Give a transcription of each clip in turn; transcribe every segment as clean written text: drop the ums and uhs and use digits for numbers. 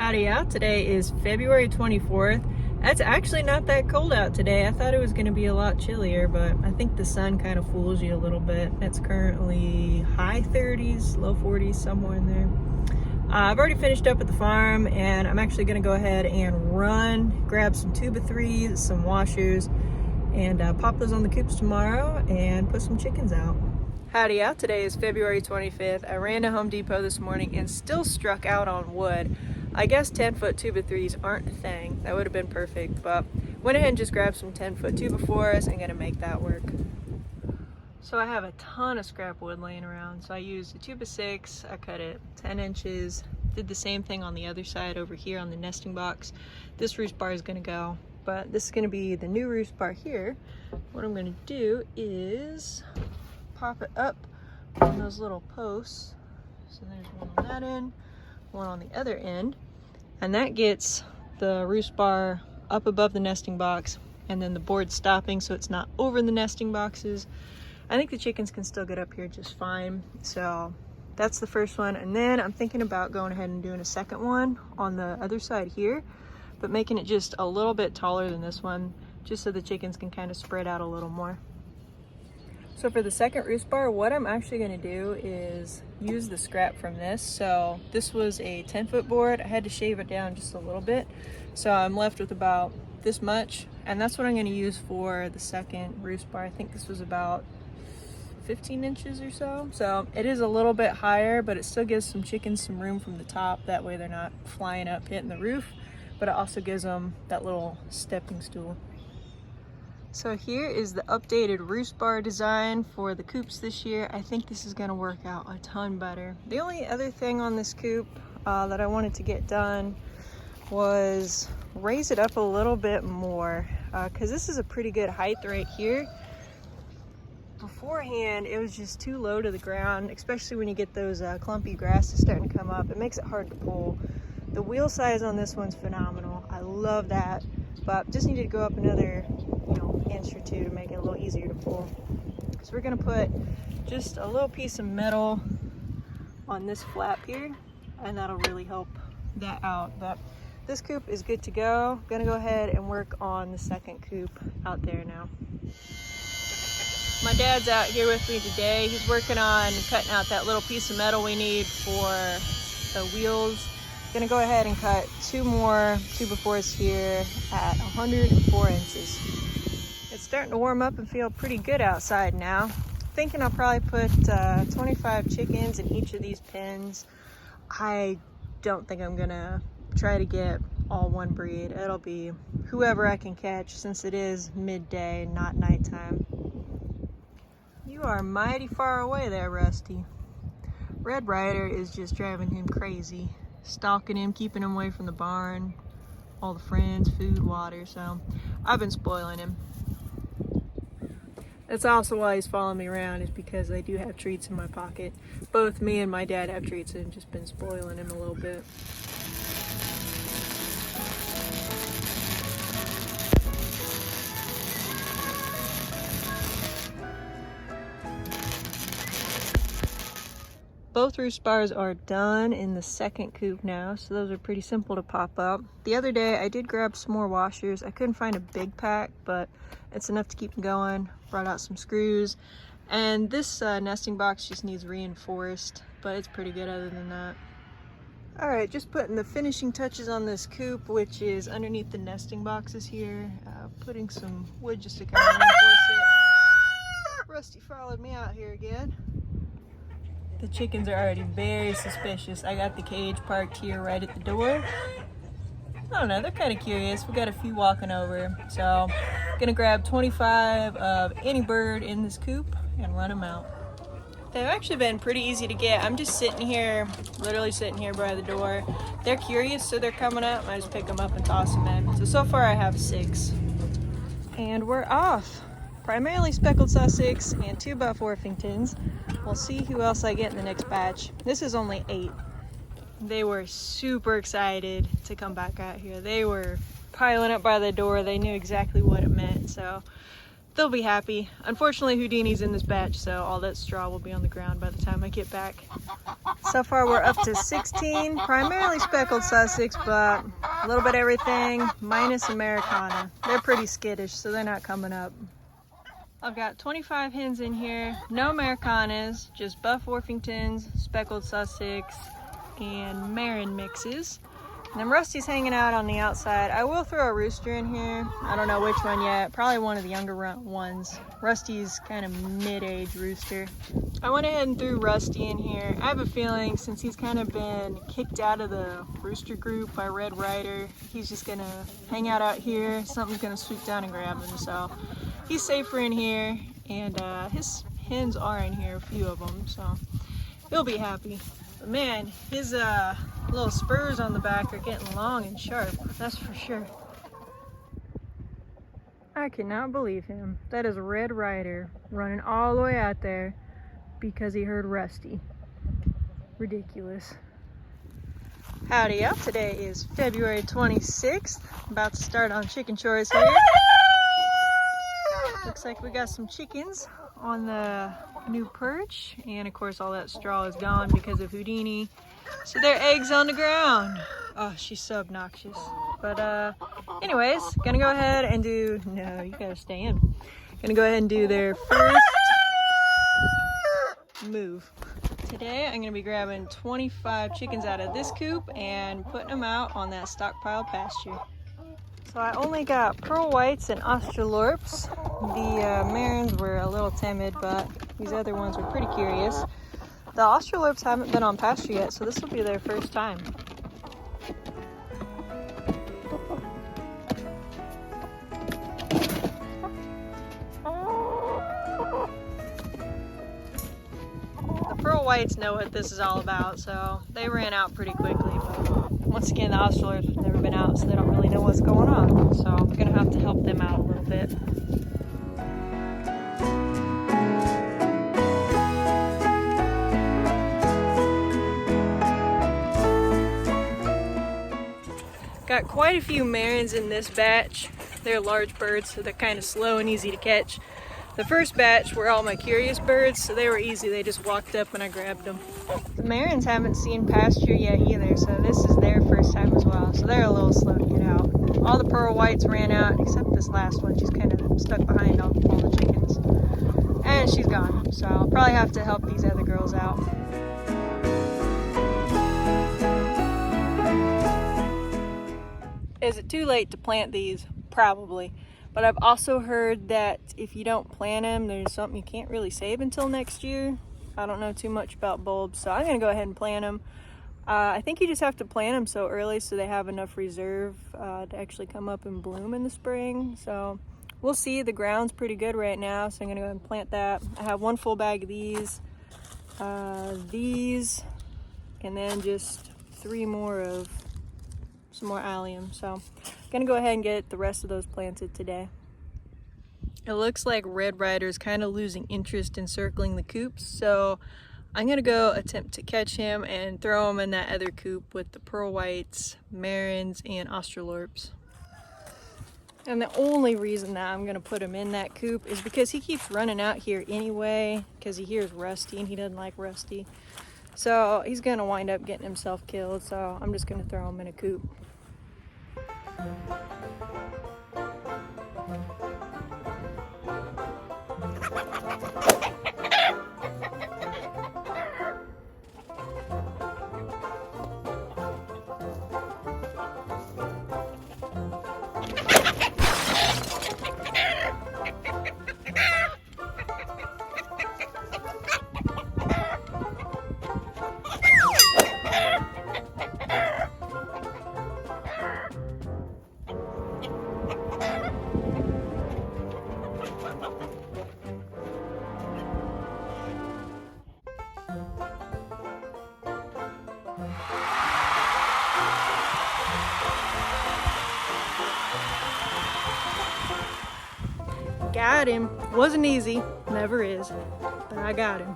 Howdy out. Today is February 24th. It's actually not that cold out today. I thought it was going to be a lot chillier, but I think the sun kind of fools you a little bit. It's currently high 30s, low 40s, somewhere in there. I've already finished up at the farm, and I'm actually going to go ahead and grab some 2x3s, some washers, and pop those on the coops tomorrow and put some chickens out. Howdy out. Today is February 25th. I ran to Home Depot this morning and still struck out on wood. I guess 10-foot 2x3s aren't a thing. That would have been perfect, but went ahead and just grabbed some 10-foot 2x4s and gonna make that work. So I have a ton of scrap wood laying around. So I used a 2x6, I cut it 10 inches, did the same thing on the other side over here on the nesting box. This roost bar is gonna go, but this is gonna be the new roost bar here. What I'm gonna do is pop it up on those little posts. So there's one on that end, one on the other end, and that gets the roost bar up above the nesting box, and then the board stopping so it's not over the nesting boxes. I think the chickens can still get up here just fine. So that's the first one, and then I'm thinking about going ahead and doing a second one on the other side here, but making it just a little bit taller than this one, just so the chickens can kind of spread out a little more. So for the second roost bar, what I'm actually going to do is use the scrap from this. So this was a 10-foot board. I had to shave it down just a little bit. So I'm left with about this much, and that's what I'm going to use for the second roost bar. I think this was about 15 inches or so. So it is a little bit higher, but it still gives some chickens some room from the top. That way they're not flying up, hitting the roof, but it also gives them that little stepping stool. So here is the updated roost bar design for the coops this year. I think this is going to work out a ton better. The only other thing on this coop that I wanted to get done was raise it up a little bit more, because this is a pretty good height right here. Beforehand, it was just too low to the ground, especially when you get those clumpy grasses starting to come up. It makes it hard to pull. The wheel size on this one's phenomenal. I love that, but just needed to go up another inch or two to make it a little easier to pull. So we're gonna put just a little piece of metal on this flap here, and that'll really help that out. But this coop is good to go. I'm gonna go ahead and work on the second coop out there now. My dad's out here with me today. He's working on cutting out that little piece of metal we need for the wheels. Gonna go ahead and cut two more 2x4s here at 104 inches. It's starting to warm up and feel pretty good outside now. Thinking I'll probably put 25 chickens in each of these pens. I don't think I'm gonna try to get all one breed. It'll be whoever I can catch, since it is midday, not nighttime. You are mighty far away there, Rusty. Red Ryder is just driving him crazy. Stalking him, keeping him away from the barn, all the friends, food, water, so I've been spoiling him. That's also why he's following me around, is because I do have treats in my pocket. Both me and my dad have treats, and just been spoiling him a little bit. Both roost bars are done in the second coop now, so those are pretty simple to pop up. The other day I did grab some more washers. I couldn't find a big pack, but it's enough to keep them going. Brought out some screws, and this nesting box just needs reinforced, but it's pretty good other than that. All right, just putting the finishing touches on this coop, which is underneath the nesting boxes here. Putting some wood just to kind of reinforce it. Rusty followed me out here again. The chickens are already very suspicious. I got the cage parked here right at the door. I don't know, they're kind of curious. We got a few walking over. So gonna grab 25 of any bird in this coop and run them out. They've actually been pretty easy to get. I'm just sitting here, literally sitting here by the door. They're curious, so they're coming up. I just pick them up and toss them in. So far I have 6. And we're off. Primarily speckled Sussex and 2 Buff Orpingtons. We'll see who else I get in the next batch. This is only 8. They were super excited to come back out here. They were piling up by the door. They knew exactly what it meant. So they'll be happy. Unfortunately, Houdini's in this batch, so all that straw will be on the ground by the time I get back. So far, we're up to 16, primarily speckled Sussex, but a little bit of everything, minus Americana. They're pretty skittish, so they're not coming up. I've got 25 hens in here, no Americanas, just Buff Orpingtons, speckled Sussex, and Marin mixes. And then Rusty's hanging out on the outside. I will throw a rooster in here. I don't know which one yet. Probably one of the younger ones. Rusty's kind of mid-age rooster. I went ahead and threw Rusty in here. I have a feeling since he's kind of been kicked out of the rooster group by Red Ryder, he's just gonna hang out here. Something's gonna swoop down and grab him. So he's safer in here, and his hens are in here, a few of them, so he'll be happy. But man, his little spurs on the back are getting long and sharp, that's for sure. I cannot believe him. That is Red Ryder running all the way out there because he heard Rusty. Ridiculous. Howdy y'all, today is February 26th. About to start on chicken chores here. Looks like we got some chickens on the new perch, and of course all that straw is gone because of Houdini. So their eggs on the ground. Oh, she's so obnoxious. But anyways, gonna go ahead and do, no, you gotta stay in. Gonna go ahead and do their first move. Today I'm gonna be grabbing 25 chickens out of this coop and putting them out on that stockpile pasture. So I only got pearl whites and Australorps. The Marins were a little timid, but these other ones were pretty curious. The Australorps haven't been on pasture yet, so this will be their first time. The pearl whites know what this is all about, so they ran out pretty quickly. But once again, the Australorps have never been out, so they don't really know what's going on. So I'm gonna have to help them out a little bit. Got quite a few Marins in this batch. They're large birds, so they're kind of slow and easy to catch. The first batch were all my curious birds, so they were easy. They just walked up and I grabbed them. The Marins haven't seen pasture yet either, so this is their first time as well. So they're a little slow to get out. All the pearl whites ran out, except this last one. She's kind of stuck behind all the chickens. And she's gone, so I'll probably have to help these other girls out. Is it too late to plant these? Probably. But I've also heard that if you don't plant them, there's something you can't really save until next year. I don't know too much about bulbs, so I'm going to go ahead and plant them. I think you just have to plant them so early so they have enough reserve to actually come up and bloom in the spring. So we'll see. The ground's pretty good right now, so I'm going to go ahead and plant that. I have one full bag of these, and then just 3 more of some more allium. So I'm gonna go ahead and get the rest of those planted today. It looks like Red Ryder's kind of losing interest in circling the coops, so I'm gonna go attempt to catch him and throw him in that other coop with the pearl whites, Marins, and Australorps. And the only reason that I'm gonna put him in that coop is because he keeps running out here anyway because he hears Rusty and he doesn't like Rusty. So he's gonna wind up getting himself killed, so I'm just gonna throw him in a coop. Got him. Wasn't easy, never is, but I got him.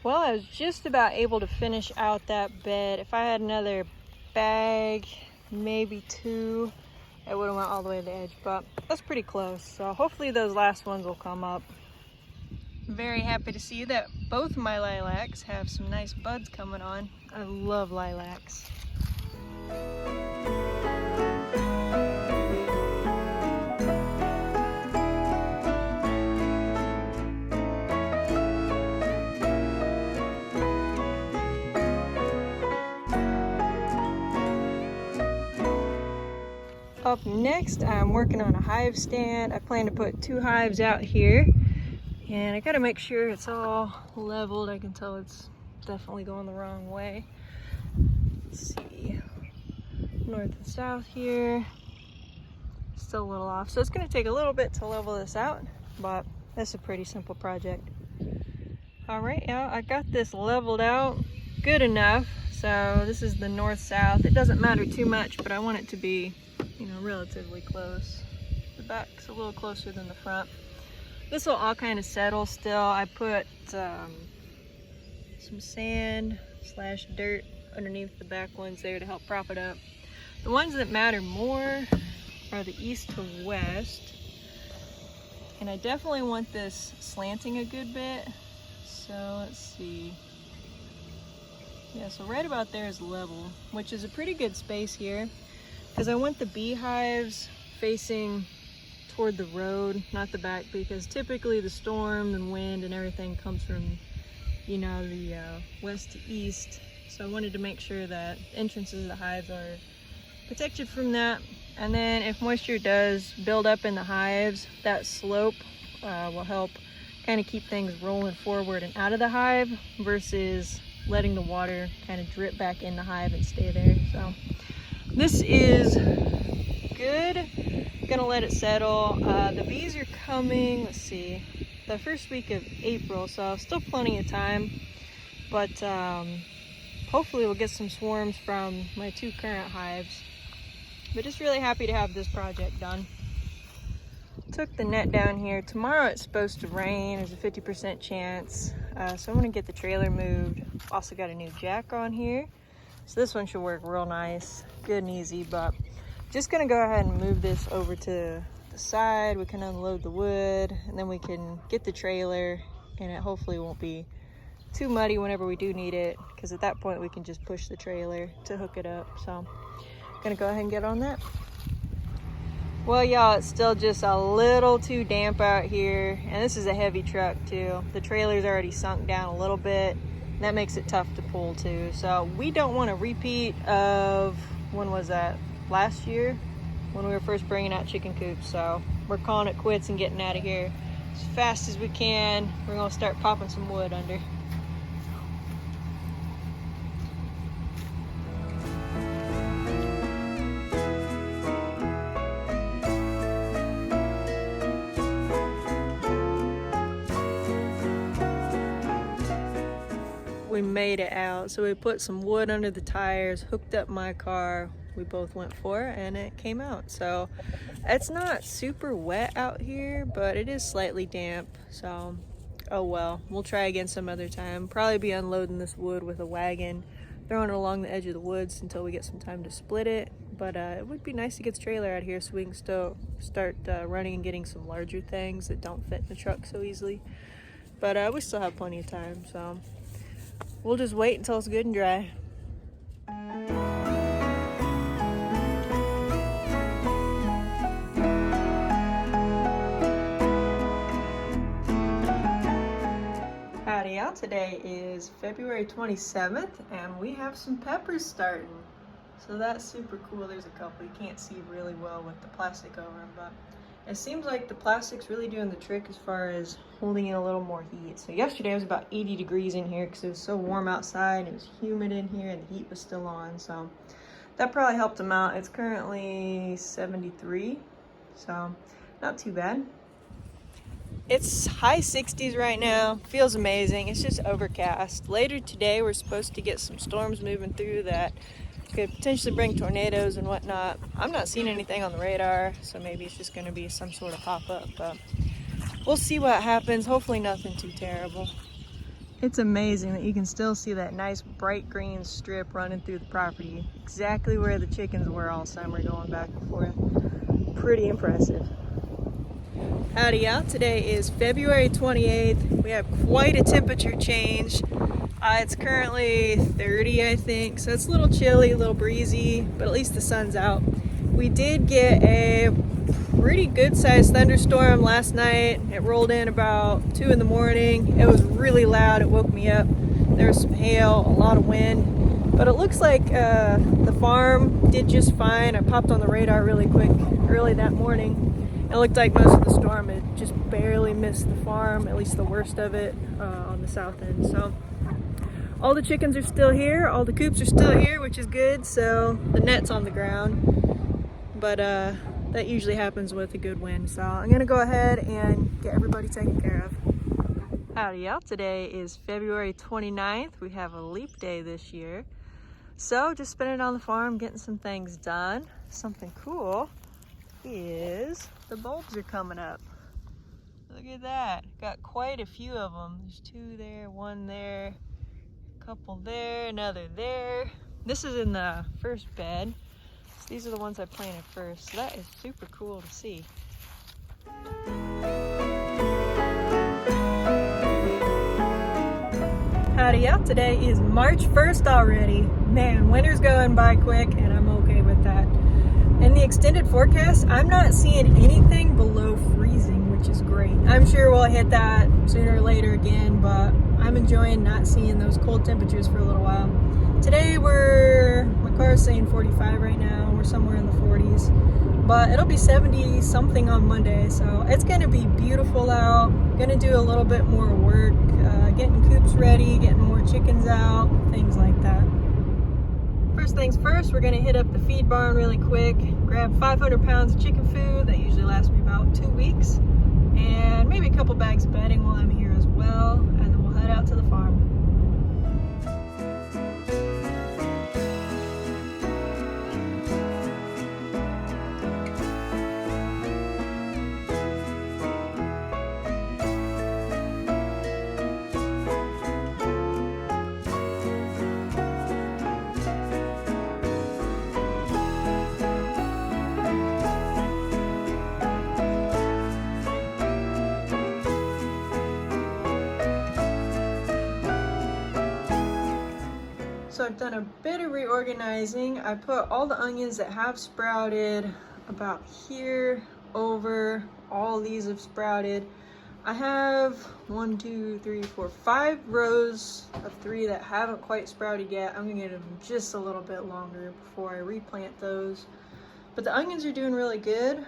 Well, I was just about able to finish out that bed. If I had another bag, maybe 2, it would have went all the way to the edge, but that's pretty close. So hopefully those last ones will come up. Very happy to see that both of my lilacs have some nice buds coming on. I love lilacs. Up next, I'm working on a hive stand. I plan to put 2 hives out here, and I gotta make sure it's all leveled. I can tell it's definitely going the wrong way. Let's see, north and south here, still a little off. So it's gonna take a little bit to level this out, but that's a pretty simple project. All right, yeah, I got this leveled out good enough. So this is the north-south. It doesn't matter too much, but I want it to be, you know, relatively close. The back's a little closer than the front. This will all kind of settle still. I put some sand / dirt underneath the back ones there to help prop it up. The ones that matter more are the east to west. And I definitely want this slanting a good bit. So let's see. Yeah, so right about there is level, which is a pretty good space here, because I want the beehives facing toward the road, not the back, because typically the storm and wind and everything comes from, you know, the west to east. So I wanted to make sure that entrances of the hives are protected from that. And then if moisture does build up in the hives, that slope will help kind of keep things rolling forward and out of the hive versus letting the water kind of drip back in the hive and stay there. So this is good. Gonna let it settle. The bees are coming, let's see, the first week of April, so still plenty of time, but hopefully we'll get some swarms from my 2 current hives. But just really happy to have this project done. Took the net down here. Tomorrow it's supposed to rain. There's a 50% chance. So I'm gonna get the trailer moved. Also got a new jack on here. So this one should work real nice, good and easy, but just gonna go ahead and move this over to the side. We can unload the wood and then we can get the trailer, and it hopefully won't be too muddy whenever we do need it, because at that point we can just push the trailer to hook it up. So gonna go ahead and get on that. Well, y'all, it's still just a little too damp out here, and this is a heavy truck too. The trailer's already sunk down a little bit, and that makes it tough to pull too. So we don't want a repeat of, when was that, last year when we were first bringing out chicken coops. So we're calling it quits and getting out of here as fast as we can. We're gonna start popping some wood under. We made it out. So we put some wood under the tires, hooked up my car, we both went for it, and it came out. So it's not super wet out here, but it is slightly damp. So oh well, we'll try again some other time. Probably be unloading this wood with a wagon, throwing it along the edge of the woods until we get some time to split it. But it would be nice to get the trailer out here so we can still start running and getting some larger things that don't fit in the truck so easily. But we still have plenty of time, so we'll just wait until it's good and dry. Howdy y'all, today is February 27th and we have some peppers starting. So that's super cool. There's a couple you can't see really well with the plastic over them, but it seems like the plastic's really doing the trick as far as holding in a little more heat. So yesterday it was about 80 degrees in here because it was so warm outside. It was humid in here and the heat was still on. So that probably helped them out. It's currently 73, so not too bad. It's high 60s right now. Feels amazing. It's just overcast. Later today we're supposed to get some storms moving through that could potentially bring tornadoes and whatnot. I'm not seeing anything on the radar, so maybe it's just going to be some sort of pop-up, but we'll see what happens. Hopefully nothing too terrible. It's amazing that you can still see that nice bright green strip running through the property, exactly where the chickens were all summer going back and forth. pretty impressive. Howdy out. Today is February 28th. We have quite a temperature change. It's currently 30, I think, so it's a little chilly, a little breezy, but at least the sun's out. We did get a pretty good sized thunderstorm last night. It rolled in about 2 in the morning. It was really loud. It woke me up. There was some hail, a lot of wind, but it looks like the farm did just fine. I popped on the radar really quick early that morning. It looked like most of the storm had just barely missed the farm, at least the worst of it on the south end. So all the chickens are still here, all the coops are still here, which is good. So the net's on the ground, but that usually happens with a good wind. So I'm gonna go ahead and get everybody taken care of. Howdy out. Today is February 29th. We have a leap day this year. So just spending it on the farm, getting some things done. Something cool is the bulbs are coming up. Look at that. Got quite a few of them. There's 2 there, 1 there, a couple there, another there. This is in the first bed. So these are the ones I planted first. So that is super cool to see. Howdy out. Today is March 1st already. Man, winter's going by quick and I'm okay with that. In the extended forecast, I'm not seeing anything below freezing, which is great. I'm sure we'll hit that sooner or later again, but I'm enjoying not seeing those cold temperatures for a little while. Today my car is saying 45 right now. We're somewhere in the 40s, but it'll be 70 something on Monday. So it's gonna be beautiful out. Gonna do a little bit more work, getting coops ready, getting more chickens out, things like that. First things first, we're gonna hit up the feed barn really quick, grab 500 pounds of chicken food. That usually lasts me about 2 weeks, and maybe a couple bags of bedding while I'm here as well, and then we'll head out to the farm. So I've done a bit of reorganizing. I put all the onions that have sprouted about here, over, all these have sprouted. I have 1, 2, 3, 4, 5 rows of 3 that haven't quite sprouted yet. I'm gonna give them just a little bit longer before I replant those. But the onions are doing really good.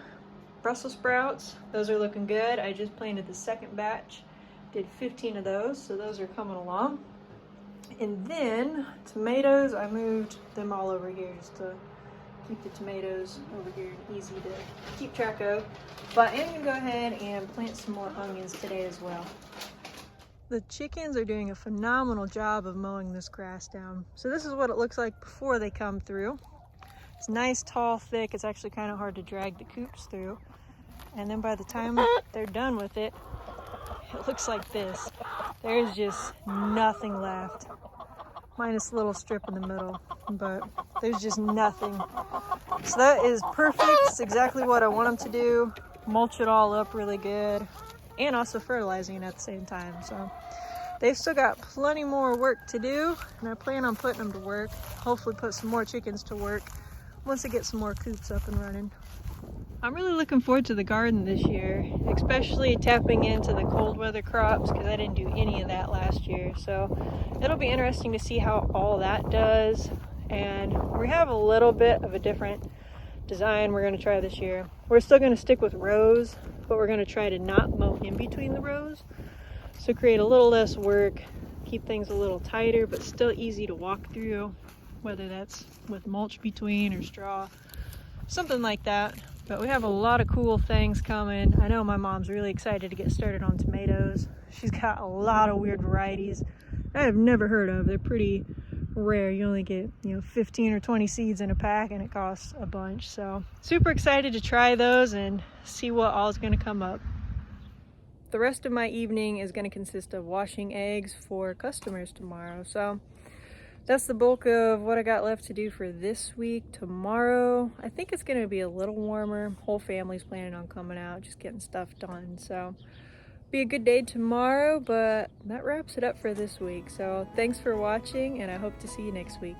Brussels sprouts, those are looking good. I just planted the second batch, did 15 of those, so those are coming along. And then tomatoes, I moved them all over here just to keep the tomatoes over here easy to keep track of. But I'm gonna go ahead and plant some more onions today as well. The chickens are doing a phenomenal job of mowing this grass down. So this is what it looks like before they come through. It's nice, tall, thick. It's actually kind of hard to drag the coops through. And then by the time they're done with it, it looks like this. There's just nothing left, minus a little strip in the middle, but there's just nothing. So that is perfect. It's exactly what I want them to do. Mulch it all up really good, and also fertilizing it at the same time. So they've still got plenty more work to do, and I plan on putting them to work. Hopefully put some more chickens to work once I get some more coops up and running. I'm really looking forward to the garden this year, especially tapping into the cold weather crops, because I didn't do any of that last year. So it'll be interesting to see how all that does. And we have a little bit of a different design we're going to try this year. We're still going to stick with rows, but we're going to try to not mow in between the rows. So create a little less work, keep things a little tighter, but still easy to walk through, whether that's with mulch between or straw, something like that. But we have a lot of cool things coming. I know my mom's really excited to get started on tomatoes. She's got a lot of weird varieties I have never heard of. They're pretty rare. You only get 15 or 20 seeds in a pack, and it costs a bunch. So super excited to try those and see what all is going to come up. The rest of my evening is going to consist of washing eggs for customers tomorrow. So that's the bulk of what I got left to do for this week. Tomorrow, I think it's gonna be a little warmer. Whole family's planning on coming out, just getting stuff done. So be a good day tomorrow, but that wraps it up for this week. So thanks for watching, and I hope to see you next week.